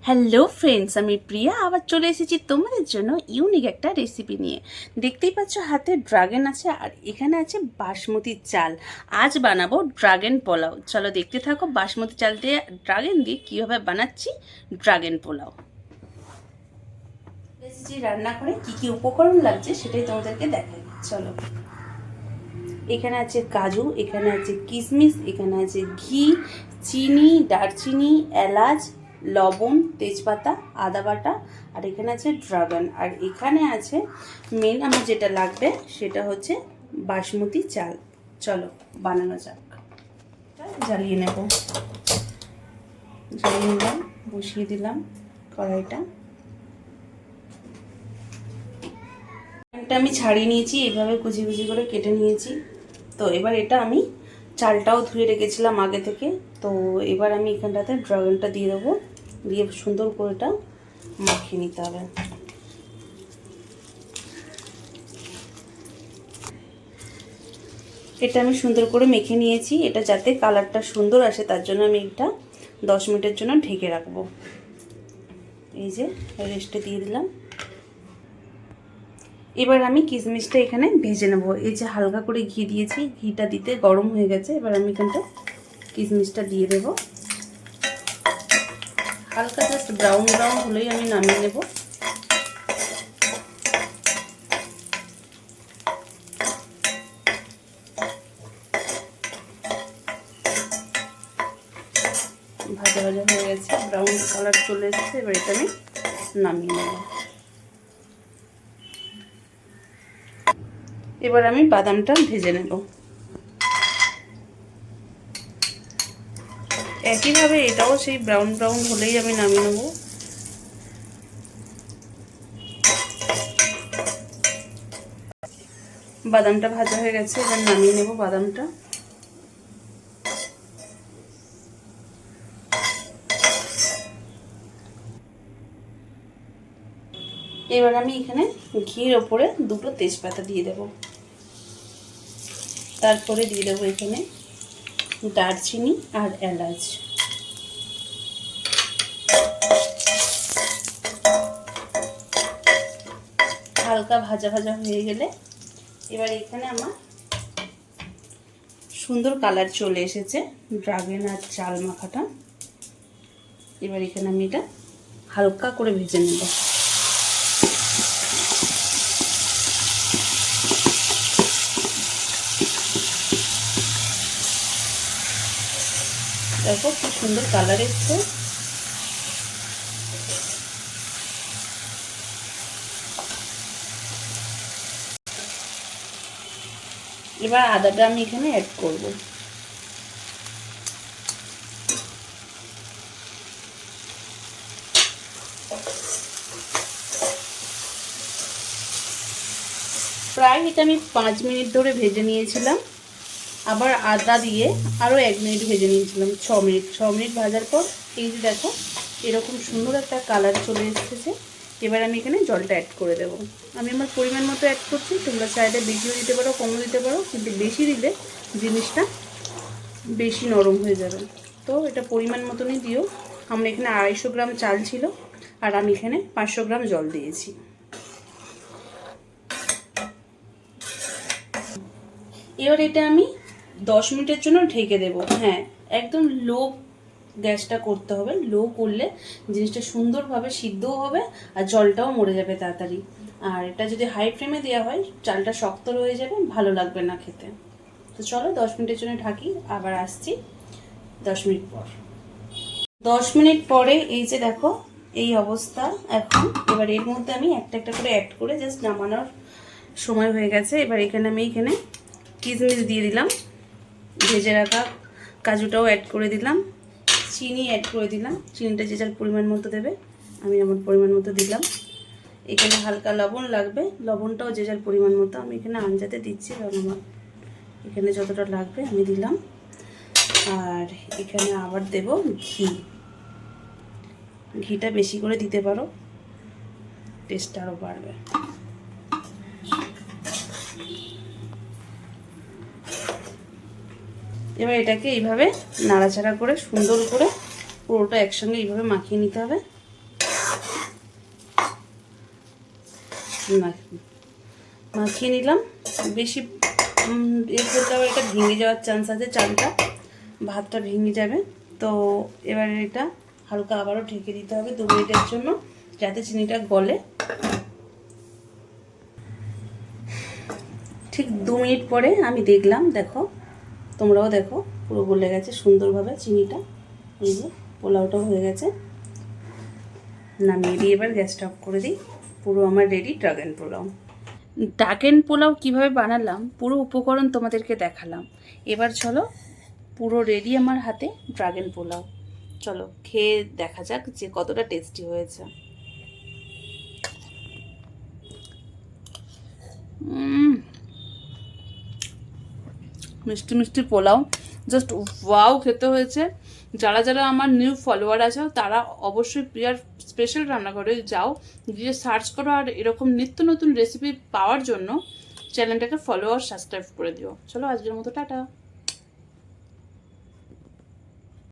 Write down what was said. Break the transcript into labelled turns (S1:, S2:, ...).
S1: Hello friends, আমি প্রিয়া আবার চলে এসেছি তোমাদের জন্য ইউনিক একটা রেসিপি নিয়ে। দেখতেই পাচ্ছ হাতে ড্রাগন আছে আর এখানে আছে বাসমতি চাল। আজ বানাবো ড্রাগন পোলাও। চলো দেখতে থাকো বাসমতি চাল দিয়ে ড্রাগন দিয়ে কীভাবে বানাচ্ছি ড্রাগন পোলাও। এসেছি রান্না করে কী কী উপকরণ লাগছে সেটাই তোমাদেরকে দেখাই। চলো, এখানে আছে কাজু, এখানে আছে কিশমিশ, এখানে আছে ঘি, চিনি, দারচিনি, এলাচ, লবণ, তেজপাতা, আদা বাটা, আর এখানে আছে ড্রাগন, আর এখানে আছে মেন আমার যেটা লাগবে সেটা হচ্ছে বাসমতি চাল। চলো বানানো যাক। জ্বালিয়ে নেব, জ্বালিয়ে নিলাম, বসিয়ে দিলাম কড়াইটা। আমি ছাড়িয়ে নিয়েছি, এইভাবে কুচি কুচি করে কেটে নিয়েছি। তো এবার এটা আমি চালটাও ধুয়ে রেখেছিলাম আগে থেকে। তো এবার আমি এখানটাতে ড্রাগনটা দিয়ে দেবো, দিয়ে সুন্দর করে এটা মাখিয়ে নিতে হবে। এটা আমি সুন্দর করে মেখে নিয়েছি। এটা যাতে কালারটা সুন্দর আসে তার জন্য আমি এটা 10 মিনিটের জন্য ঢেকে রাখবো। এই যে রেস্টে দিয়ে দিলাম। এবার আমি কিশমিশটা এখানে ভেজে নেব। এই যে হালকা করে ঘি দিয়েছি, ঘিটা দিতে গরম হয়ে গেছে। এবার আমি এখানটা কিশমিশটা দিয়ে দেব। হালকা জাস্ট ব্রাউন ব্রাউন হলেই আমি নামিয়ে নেব। ভাজা ভাজা হয়ে গেছে, ব্রাউন কালার চলে এসেছে। এবার এটা আমি নামিয়ে নেব। এবার আমি বাদামটা ভেজে নেব। একইভাবে এটাও সেই ব্রাউন ব্রাউন হলেই আমি নামিয়ে নেব। বাদামটা ভাজা হয়ে গেছে, এবার নামিয়ে নেব বাদামটা। এবার আমি এখানে ঘির ওপরে 2টো তেজপাতা দিয়ে দেব। তারপরে দিয়ে দেবো এখানে দারচিনি আর এলাচ। হালকা ভাজা ভাজা হয়ে গেলে এবার এখানে আমার সুন্দর কালার চলে এসেছে ড্রাগন আর চাল মাখাটা। এবার এখানে আমি এটা হালকা করে ভেজে নেব। দেখো খুব সুন্দর কালার এসছে। এবার আদাটা আমি এখানে অ্যাড করব। প্রায় এটা আমি 5 মিনিট ধরে ভেজে নিয়েছিলাম। আবার আদা দিয়ে আরও 1 মিনিট ভেজে নিয়েছিলাম। 6 মিনিট ভাজার পর এই যে দেখো এরকম সুন্দর একটা কালার চলে এসেছে। এবার আমি এখানে জলটা অ্যাড করে দেবো। আমি আমার পরিমাণ মতো অ্যাড করছি, তোমরা চাইলে বেশিও দিতে পারো কমও দিতে পারো, কিন্তু বেশি দিলে জিনিসটা বেশি নরম হয়ে যাবে। তো এটা পরিমাণ মতনই দিও। আমরা এখানে 250 গ্রাম চাল ছিল আর আমি এখানে 500 গ্রাম জল দিয়েছি। এবার এটা আমি 10 মিনিটের জন্য ঢেকে দেব। হ্যাঁ, একদম লো গ্যাসটা করতে হবে। লো করলে জিনিসটা সুন্দরভাবে সিদ্ধও হবে আর জলটাও মরে যাবে তাড়াতাড়ি। আর এটা যদি হাই ফ্লেমে দেওয়া হয় চালটা শক্ত রয়ে যাবে, ভালো লাগবে না খেতে। তো চলো 10 মিনিটের জন্য ঢাকি, আবার আসছি 10 মিনিট পর। 10 মিনিট পরে এই যে দেখো এই অবস্থা এখন। এবার এর মধ্যে আমি একটা একটা করে অ্যাড করে জাস্ট নামানোর সময় হয়ে গেছে। এবার এখানে আমি কিশমিশ দিয়ে দিলাম, ভেজে রাখা কাজুটাও অ্যাড করে দিলাম, চিনি অ্যাড করে দিলাম। চিনিটা যে যার পরিমাণ মতো দেবে, আমি আমার পরিমাণ মতো দিলাম। এখানে হালকা লবণ লাগবে, লবণটাও যে যার পরিমাণ মতো। আমি এখানে আঞ্জাতে দিচ্ছি কারণ আমার এখানে যতটা লাগবে আমি দিলাম। আর এখানে আবার দেব ঘি। ঘিটা বেশি করে দিতে পারো, টেস্ট আরও বাড়বে। এবার এটাকে এইভাবে নাড়াচাড়া করে সুন্দর করে পুরোটা একসঙ্গে এইভাবে মাখিয়ে নিতে হবে। মাখিয়ে নিলাম। বেশি এর করলে আবার এটা ভেঙে যাওয়ার চান্স আছে, চালটা ভাতটা ভেঙে যাবে। তো এবারে এটা হালকা আবারও ঢেকে দিতে হবে 2 মিনিটের জন্য, যাতে চিনিটা গলে। ঠিক 2 মিনিট পরে আমি দেখলাম, দেখো তোমরাও দেখো, পুরো গলে গেছে সুন্দরভাবে চিনিটা। এই যে পোলাওটাও হয়ে গেছে। নামিয়ে দিয়ে এবার গ্যাসটা অফ করে দিই। পুরো আমার ready dragon pulao. Dragon pulao কীভাবে বানালাম পুরো উপকরণ তোমাদেরকে দেখালাম। এবার চলো, পুরো রেডি আমার হাতে ড্রাগন পোলাও। চলো খেয়ে দেখা যাক যে কতটা টেস্টি হয়েছে। মিষ্টি মিষ্টি পোলাও, জাস্ট ওয়াও খেতে হয়েছে। যারা যারা আমার নিউ ফলোয়ার আছে তারা অবশ্যই প্রিয়ার স্পেশাল রান্নাঘরে যাও, গিয়ে সার্চ করো, আর এরকম নিত্য নতুন রেসিপি পাওয়ার জন্য চ্যানেলটাকে ফলো আর সাবস্ক্রাইব করে দিও। চলো আজকের মতো টাটা।